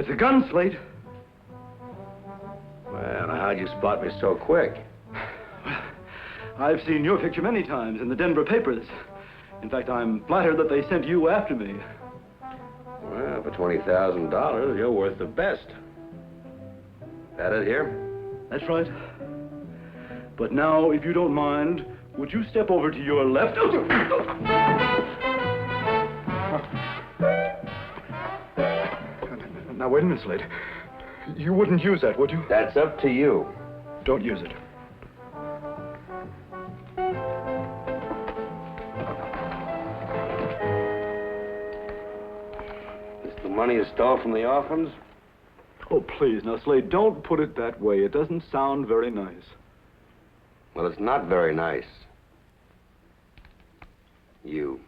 It's a gun, Slade. Well, now how'd you spot me so quick? I've seen your picture many times in the Denver papers. In fact, I'm flattered that they sent you after me. Well, for $20,000, you're worth the best. That it here? That's right. But now, if you don't mind, would you step over to your left? Now, wait a minute, Slade. You wouldn't use that, would you? That's up to you. Don't use it. Is the money you stole from the orphans? Oh, please. Now, Slade, don't put it that way. It doesn't sound very nice. Well, it's not very nice. You,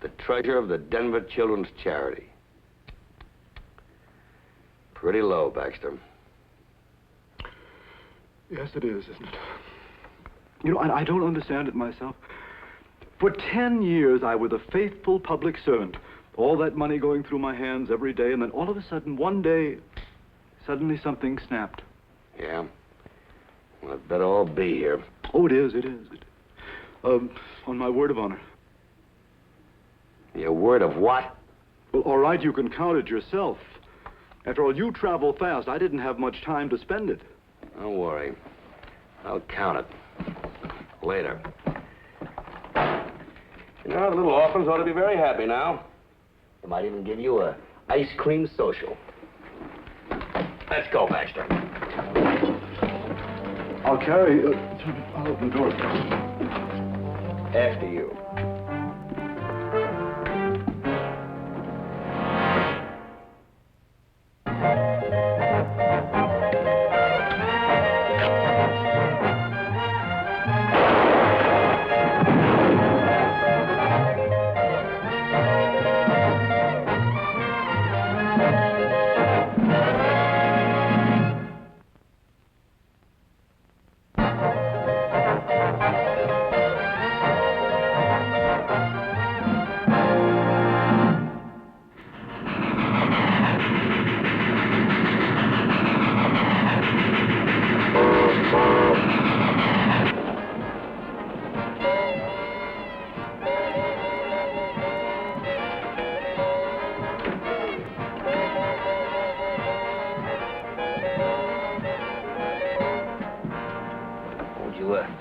the treasure of the Denver Children's Charity. Pretty low, Baxter. Yes, it is, isn't it? You know, I don't understand it myself. For 10 years, I was a faithful public servant. All that money going through my hands every day, and then all of a sudden, one day, suddenly something snapped. Yeah? Well, it better all be here. Oh, it is. On my word of honor. Your word of what? Well, all right, you can count it yourself. After all, you travel fast. I didn't have much time to spend it. Don't worry. I'll count it. Later. You know, the little orphans ought to be very happy now. They might even give you a ice cream social. Let's go, Baxter. I'll open the door. After you.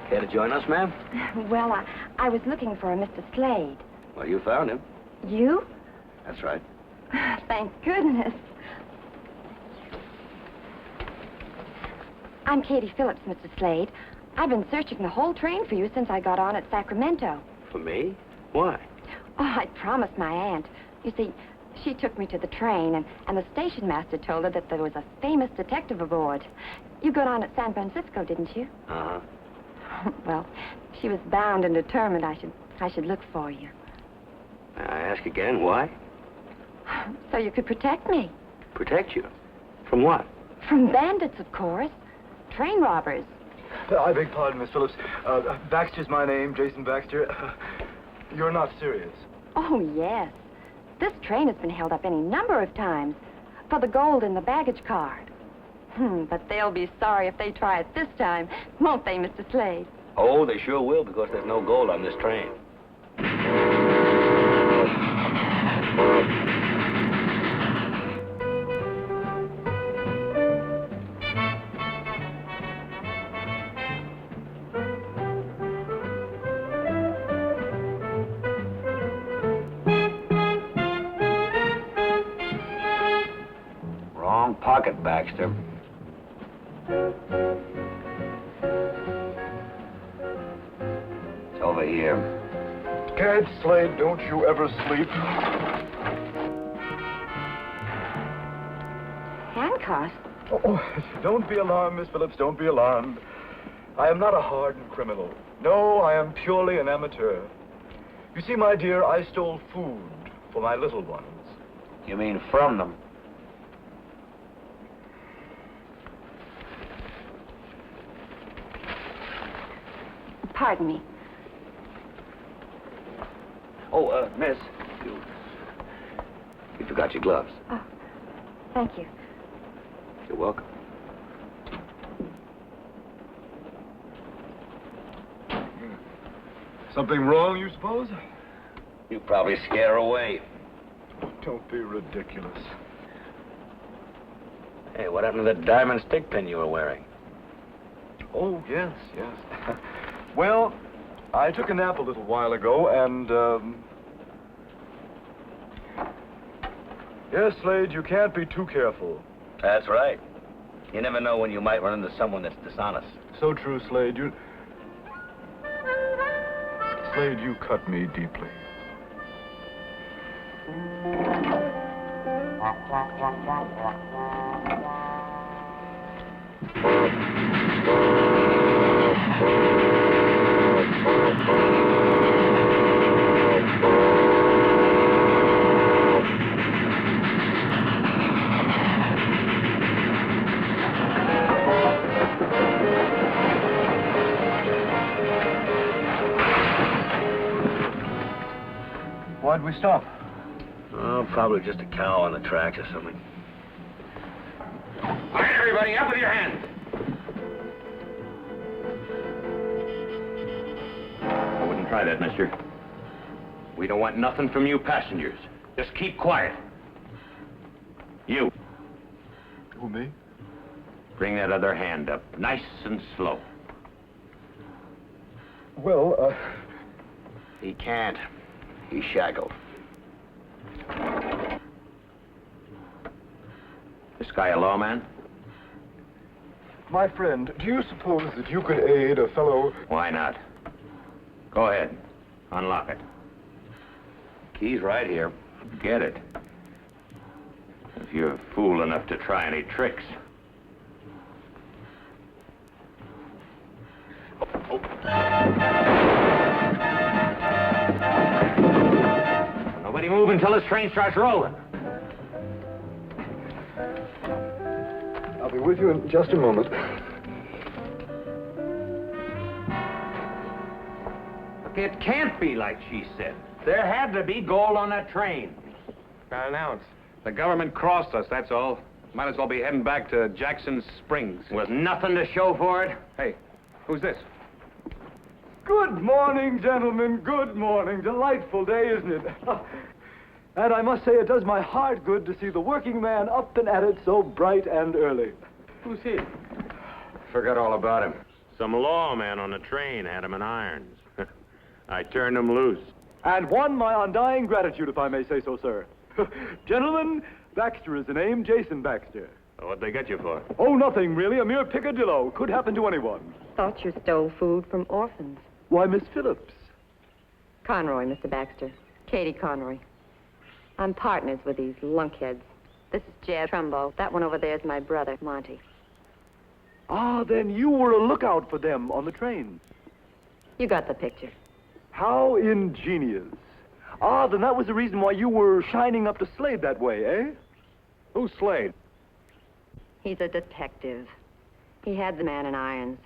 Care to join us, ma'am? Well, I was looking for a Mr. Slade. Well, you found him. You? That's right. Thank goodness. I'm Katie Phillips, Mr. Slade. I've been searching the whole train for you since I got on at Sacramento. For me? Why? Oh, I promised my aunt. You see, she took me to the train, and the station master told her that there was a famous detective aboard. You got on at San Francisco, didn't you? Uh-huh. Well, she was bound and determined I should look for you. May I ask again, why? So you could protect me. Protect you? From what? From bandits, of course. Train robbers. I beg pardon, Miss Phillips. Baxter's my name, Jason Baxter. You're not serious. Oh, yes. This train has been held up any number of times for the gold in the baggage card. But they'll be sorry if they try it this time, won't they, Mr. Slade? Oh, they sure will, because there's no gold on this train. Wrong pocket, Baxter. It's over here. Gad, Slade, don't you ever sleep? Handcuffs? Oh, don't be alarmed, Miss Phillips, don't be alarmed. I am not a hardened criminal. No, I am purely an amateur. You see, my dear, I stole food for my little ones. You mean from them? Pardon me. Oh, miss, you forgot your gloves. Oh. Thank you. You're welcome. Something wrong, you suppose? You probably scare her away. Don't be ridiculous. Hey, what happened to the diamond stick pin you were wearing? Oh, yes, yes. Well, I took a nap a little while ago, and, Yes, Slade, you can't be too careful. That's right. You never know when you might run into someone that's dishonest. So true, Slade. Slade, you cut me deeply. Why'd we stop? Oh, probably just a cow on the tracks or something. All right, everybody, up with your hands. I wouldn't try that, mister. We don't want nothing from you passengers. Just keep quiet. You. Who, me? Bring that other hand up, nice and slow. Well, He can't. He's shackled. This guy a lawman? My friend, do you suppose that you could aid a fellow... Why not? Go ahead. Unlock it. Key's right here. Get it. If you're fool enough to try any tricks. Nobody move until this train starts rolling. I'll be with you in just a moment. It can't be like she said. There had to be gold on that train. Got an ounce. The government crossed us, that's all. Might as well be heading back to Jackson Springs. With nothing to show for it. Hey, who's this? Good morning, gentlemen. Good morning. Delightful day, isn't it? And I must say it does my heart good to see the working man up and at it so bright and early. Who's he? Forgot all about him. Some lawman on the train had him in irons. I turned him loose. And won my undying gratitude, if I may say so, sir. Gentlemen, Baxter is the name, Jason Baxter. What'd they get you for? Oh, nothing, really. A mere peccadillo. Could happen to anyone. Thought you stole food from orphans. Why, Miss Phillips. Conroy, Mr. Baxter. Katie Conroy. I'm partners with these lunkheads. This is Jed Trumbo. That one over there is my brother, Monty. Ah, then you were a lookout for them on the train. You got the picture. How ingenious. Ah, then that was the reason why you were shining up to Slade that way, eh? Who's Slade? He's a detective. He had the man in irons.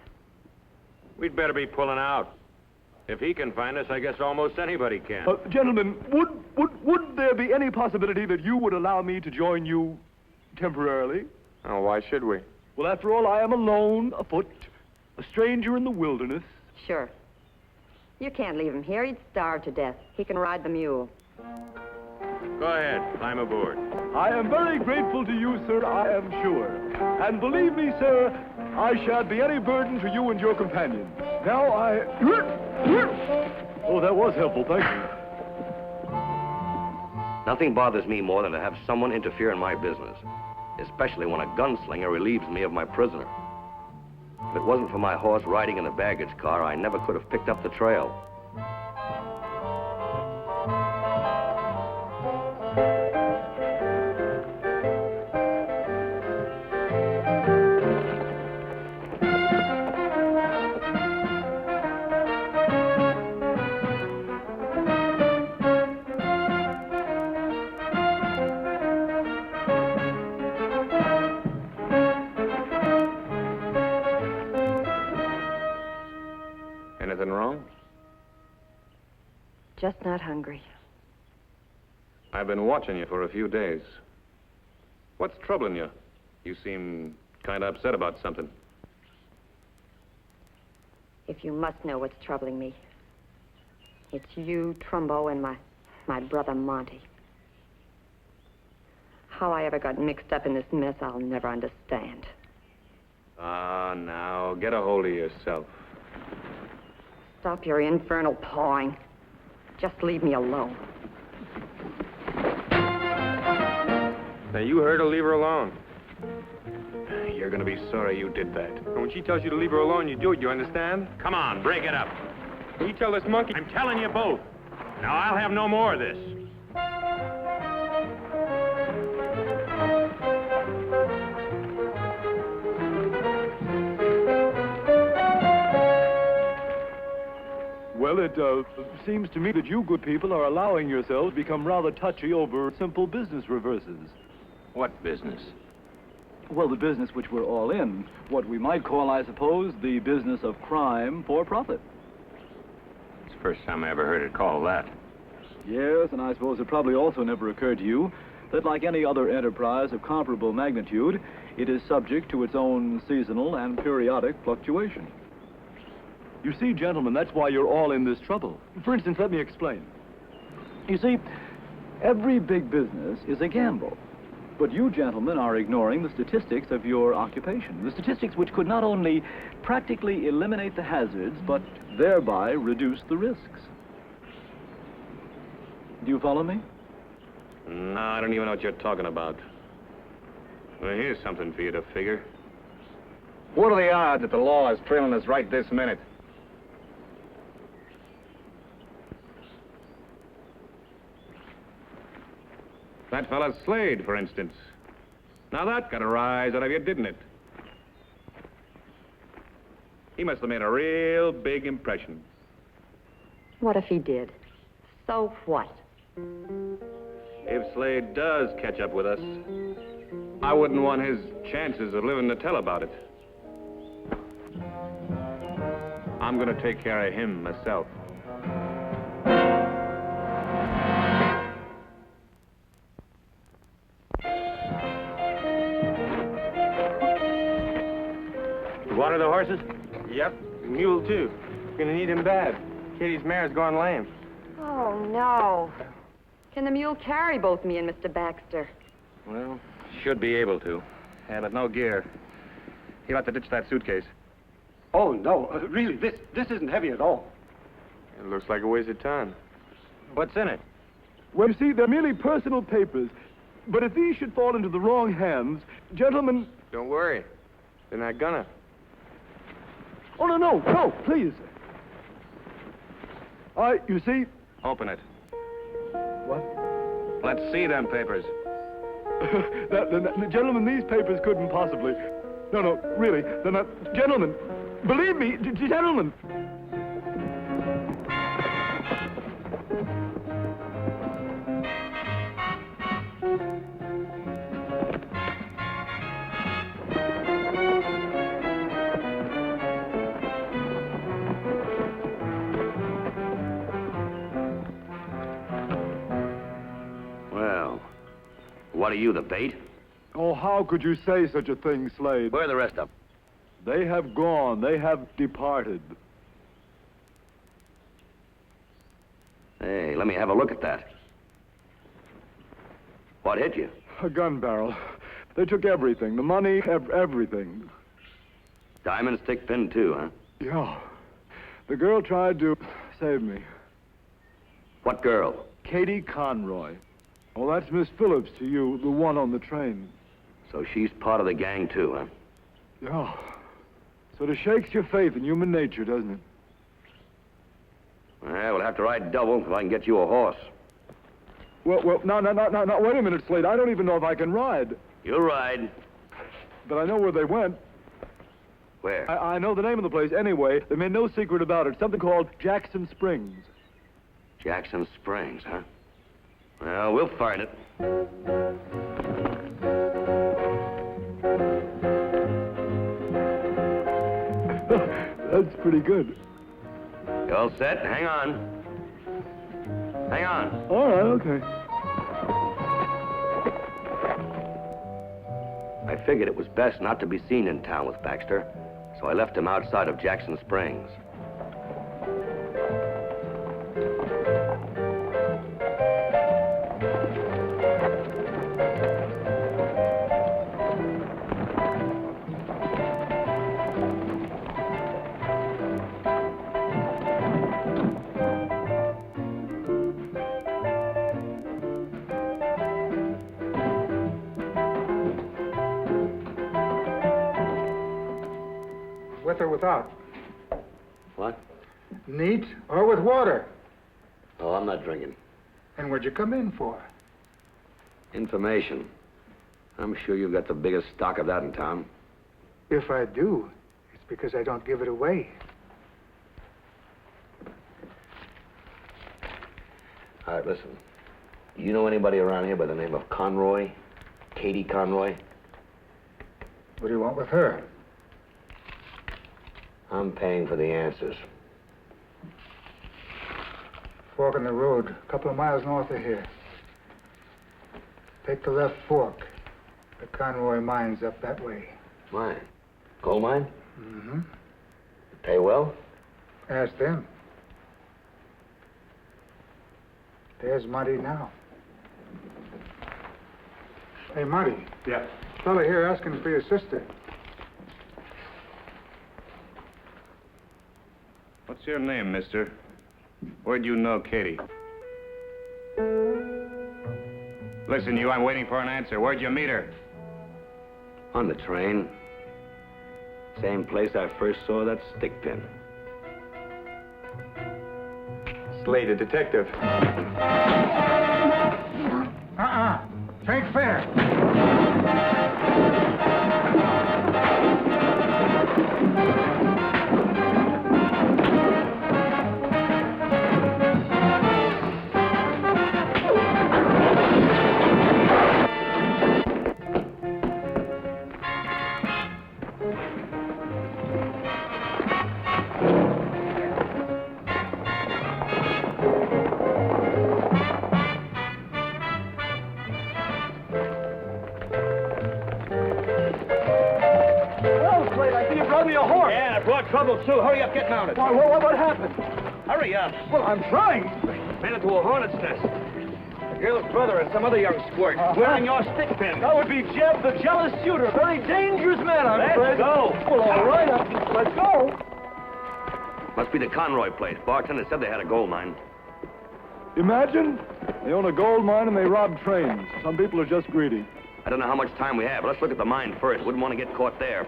We'd better be pulling out. If he can find us, I guess almost anybody can. Gentlemen, would there be any possibility that you would allow me to join you temporarily? Oh, why should we? Well, after all, I am alone, afoot, a stranger in the wilderness. Sure. You can't leave him here. He'd starve to death. He can ride the mule. Go ahead, climb aboard. I am very grateful to you, sir, I am sure. And believe me, sir, I shan't be any burden to you and your companions. Now Oh, that was helpful, thank you. Nothing bothers me more than to have someone interfere in my business, especially when a gunslinger relieves me of my prisoner. If it wasn't for my horse riding in the baggage car, I never could have picked up the trail. Anything wrong? Just not hungry. I've been watching you for a few days. What's troubling you? You seem kind of upset about something. If you must know what's troubling me, it's you, Trumbo, and my brother Monty. How I ever got mixed up in this mess, I'll never understand. Ah, now, get a hold of yourself. Stop your infernal pawing. Just leave me alone. Now, you heard her, leave her alone. You're gonna be sorry you did that. And when she tells you to leave her alone, you do it, you understand? Come on, break it up. You tell this monkey... I'm telling you both. Now, I'll have no more of this. Well, it seems to me that you good people are allowing yourselves to become rather touchy over simple business reverses. What business? Well, the business which we're all in. What we might call, I suppose, the business of crime for profit. It's the first time I ever heard it called that. Yes, and I suppose it probably also never occurred to you that like any other enterprise of comparable magnitude, it is subject to its own seasonal and periodic fluctuation. You see, gentlemen, that's why you're all in this trouble. For instance, let me explain. You see, every big business is a gamble. But you gentlemen are ignoring the statistics of your occupation. The statistics which could not only practically eliminate the hazards, but thereby reduce the risks. Do you follow me? No, I don't even know what you're talking about. Well, here's something for you to figure. What are the odds that the law is trailing us right this minute? That fella Slade, for instance. Now that got a rise out of you, didn't it? He must have made a real big impression. What if he did? So what? If Slade does catch up with us, I wouldn't want his chances of living to tell about it. I'm gonna take care of him myself. One of the horses? Yep. Mule, too. Gonna need him bad. Katie's mare's gone lame. Oh, no. Can the mule carry both me and Mr. Baxter? Well, should be able to. Yeah, but no gear. He'll have to ditch that suitcase. Oh, no. Really, this isn't heavy at all. It looks like a waste of time. What's in it? Well, you see, they're merely personal papers. But if these should fall into the wrong hands, gentlemen... Don't worry. They're not gonna. Oh, no, please. You see... Open it. What? Let's see them papers. Gentlemen, these papers couldn't possibly... No, really, they're not... Gentlemen, believe me, gentlemen... What are you, the bait? Oh, how could you say such a thing, Slade? Where are the rest of them? They have gone. They have departed. Hey, let me have a look at that. What hit you? A gun barrel. They took everything. The money, everything. Diamond stick pin, too, huh? Yeah. The girl tried to save me. What girl? Katie Conroy. Oh, that's Miss Phillips to you, the one on the train. So she's part of the gang, too, huh? Yeah. Sort of shakes your faith in human nature, doesn't it? Well, we'll have to ride double if I can get you a horse. Well, now, wait a minute, Slade. I don't even know if I can ride. You'll ride. But I know where they went. Where? I know the name of the place anyway. They made no secret about it. Something called Jackson Springs. Jackson Springs, huh? Well, we'll find it. That's pretty good. You all set? Hang on. Hang on. All right, okay. I figured it was best not to be seen in town with Baxter, so I left him outside of Jackson Springs. With or without? What? Neat or with water? Oh, I'm not drinking. And what'd you come in for? Information. I'm sure you've got the biggest stock of that in town. If I do, it's because I don't give it away. All right, listen. You know anybody around here by the name of Conroy? Katie Conroy? What do you want with her? I'm paying for the answers. Fork in the road, a couple of miles north of here. Take the left fork. The Conroy mine's up that way. Mine? Coal mine? Mm-hmm. Pay well? Ask them. There's Marty now. Hey, Marty. Yeah. Fella here asking for your sister. What's your name, mister? Where'd you know Katie? Listen, you, I'm waiting for an answer. Where'd you meet her? On the train. Same place I first saw that stick pin. Slade, a detective. Ain't fair. Yeah, it brought trouble, too. Hurry up, get mounted. What happened? Hurry up. Well, I'm trying. Ran into a hornet's nest. The girl's brother and some other young squirt wearing your stick pin. That would be Jeb, the jealous shooter. Very dangerous man, I'm afraid. Let's go. Well, all right. Let's go. Must be the Conroy place. Bartender said they had a gold mine. Imagine they own a gold mine and they rob trains. Some people are just greedy. I don't know how much time we have, but let's look at the mine first. Wouldn't want to get caught there.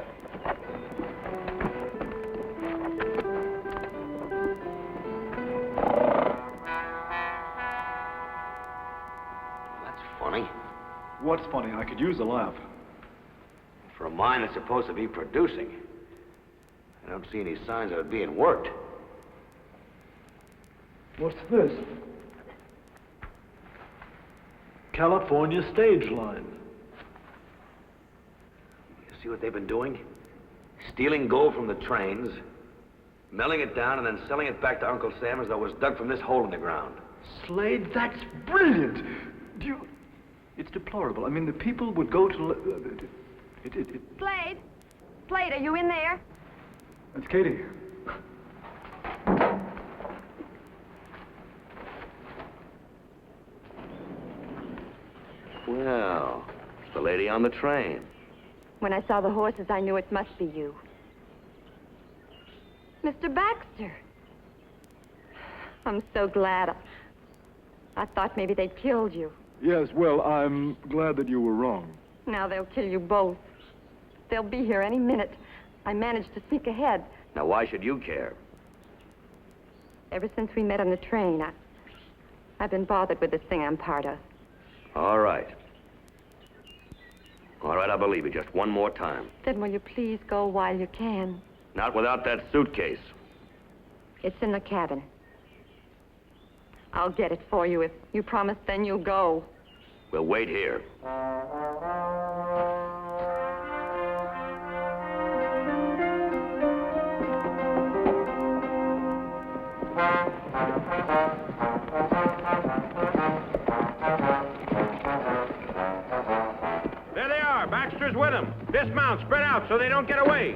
That's funny. What's funny? I could use a laugh. For a mine that's supposed to be producing, I don't see any signs of it being worked. What's this? California stage line. You see what they've been doing? Stealing gold from the trains, melting it down, and then selling it back to Uncle Sam as though it was dug from this hole in the ground. Slade, that's brilliant. It's deplorable. I mean, the people would go to... Slade? Slade, are you in there? That's Katie. Well, it's the lady on the train. When I saw the horses, I knew it must be you. Mr. Baxter. I'm so glad. I thought maybe they'd killed you. Yes, well, I'm glad that you were wrong. Now they'll kill you both. They'll be here any minute. I managed to sneak ahead. Now, why should you care? Ever since we met on the train, I've been bothered with this thing I'm part of. All right. All right, I'll believe you just one more time. Then will you please go while you can? Not without that suitcase. It's in the cabin. I'll get it for you. If you promise, then you'll go. We'll wait here. There they are, back master's with them. Dismount, spread out so they don't get away.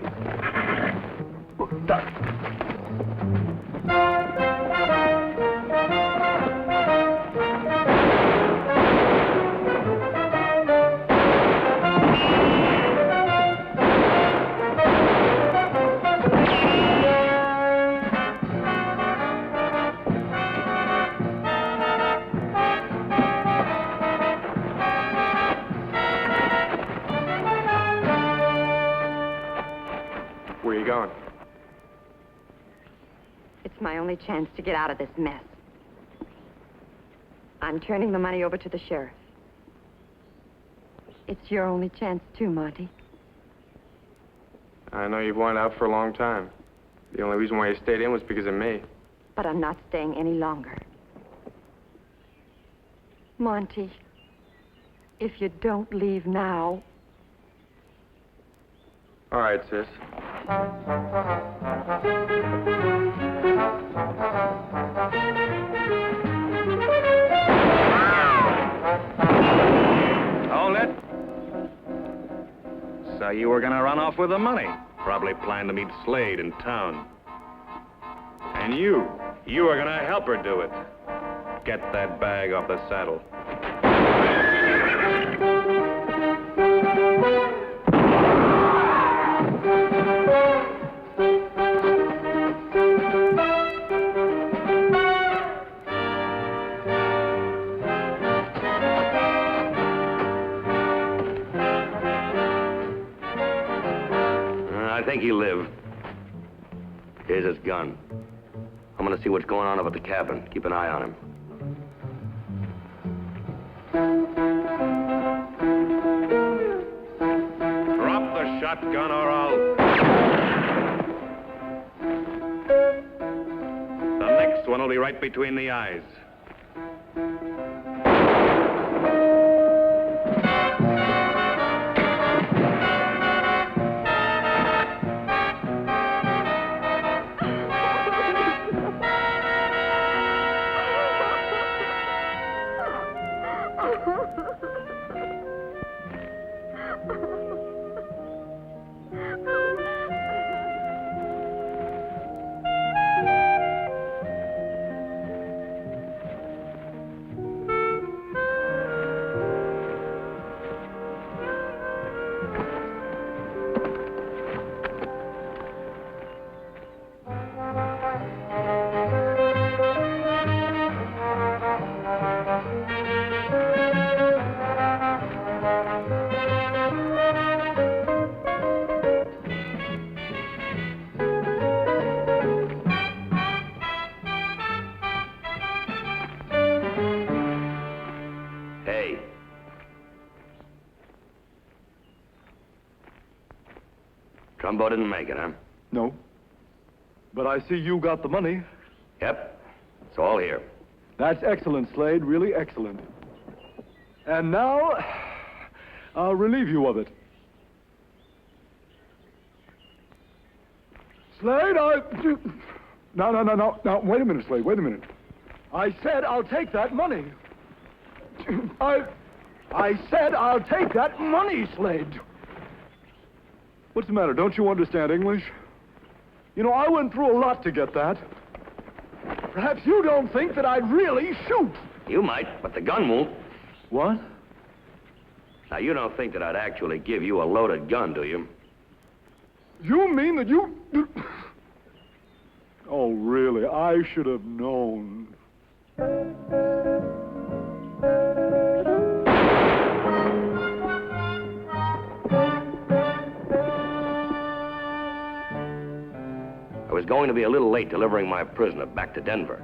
Where are you going? It's my only chance to get out of this mess. I'm turning the money over to the sheriff. It's your only chance, too, Monty. I know you've wanted out for a long time. The only reason why you stayed in was because of me. But I'm not staying any longer. Monty, if you don't leave now... All right, sis. Hold it. So you were gonna run off with the money. Probably planned to meet Slade in town. And you were gonna help her do it. Get that bag off the saddle. I think he lived. Here's his gun. I'm gonna see what's going on up at the cabin. Keep an eye on him. Drop the shotgun or I'll... The next one will be right between the eyes. Trumbo didn't make it, huh? No. But I see you got the money. Yep. It's all here. That's excellent, Slade. Really excellent. And now, I'll relieve you of it. Slade, No, wait a minute, Slade, wait a minute. I said I'll take that money. I said I'll take that money, Slade. What's the matter? Don't you understand English? You know, I went through a lot to get that. Perhaps you don't think that I'd really shoot. You might, but the gun won't. What? Now, you don't think that I'd actually give you a loaded gun, do you? You mean that you... Oh, really? I should have known. I was going to be a little late delivering my prisoner back to Denver,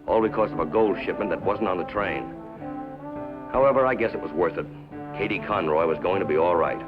all because of a gold shipment that wasn't on the train. However, I guess it was worth it. Katie Conroy was going to be all right.